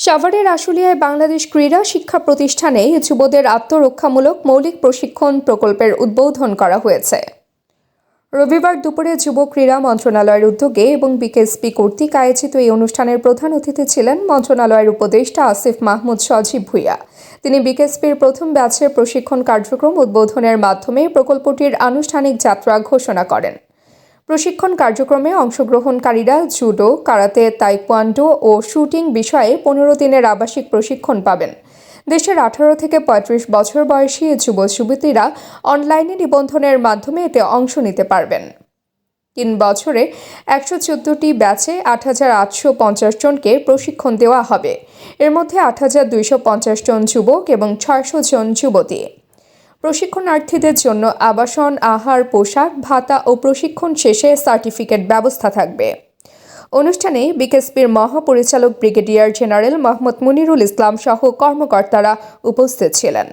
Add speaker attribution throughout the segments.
Speaker 1: সাভারের আশুলিয়ায় বাংলাদেশ ক্রীড়া শিক্ষা প্রতিষ্ঠানে যুবদের আত্মরক্ষামূলক মৌলিক প্রশিক্ষণ প্রকল্পের উদ্বোধন করা হয়েছে। রবিবার দুপুরে যুব ক্রীড়া মন্ত্রণালয়ের উদ্যোগে এবং বিকেএসপি কর্তৃক আয়োজিত এই অনুষ্ঠানের প্রধান অতিথি ছিলেন মন্ত্রণালয়ের উপদেষ্টা আসিফ মাহমুদ সজীব ভূঁইয়া। তিনি বিকেএসপির প্রথম ব্যাচের প্রশিক্ষণ কার্যক্রম উদ্বোধনের মাধ্যমে প্রকল্পটির আনুষ্ঠানিক যাত্রা ঘোষণা করেন। প্রশিক্ষণ কার্যক্রমে অংশগ্রহণকারীরা জুডো, কারাতে, তাইকোয়ান্ডো ও শুটিং বিষয়ে 15 দিনের আবাসিক প্রশিক্ষণ পাবেন। দেশের 18 থেকে 35 বছর বয়সী যুবক-যুবতীরা অনলাইনে নিবন্ধনের মাধ্যমে এতে অংশ নিতে পারবেন। 3 বছরে 114টি ব্যাচে 8,850 জনকে প্রশিক্ষণ দেওয়া হবে। এর মধ্যে 8,250 জন যুবক এবং 600 জন যুবতী। প্রশিক্ষণার্থীদের জন্য আবাসন, আহার, পোশাক, ভাতা ও প্রশিক্ষণ শেষে সার্টিফিকেট ব্যবস্থা থাকবে। অনুষ্ঠানে বিকেএসপির মহাপরিচালক ব্রিগেডিয়ার জেনারেল মোহাম্মদ মুনিরুল ইসলাম সহ কর্মকর্তারা উপস্থিত ছিলেন।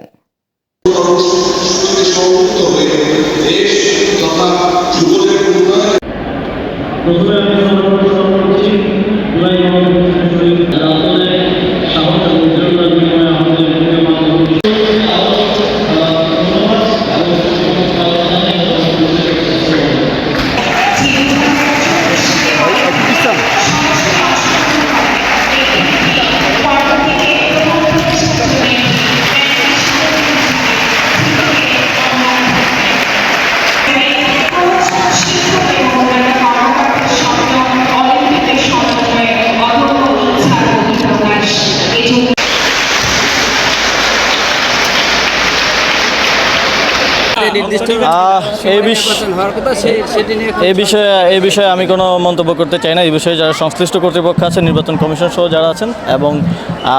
Speaker 2: এই বিষয়ে আমি কোনো মন্তব্য করতে চাই না। এই বিষয়ে যারা সংশ্লিষ্ট কর্তৃপক্ষ আছে, নির্বাচন কমিশন সহ যারা আছেন, এবং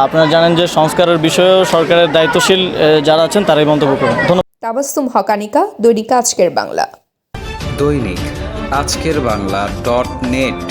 Speaker 2: আপনারা জানেন যে সংস্কারের বিষয়েও সরকারের দায়িত্বশীল যারা আছেন তারাই মন্তব্য করেন। ধন্যবাদ।
Speaker 1: তাবাসসুম হকানিকা, দৈনিক আজকের বাংলা।
Speaker 3: দৈনিক আজকের বাংলা .net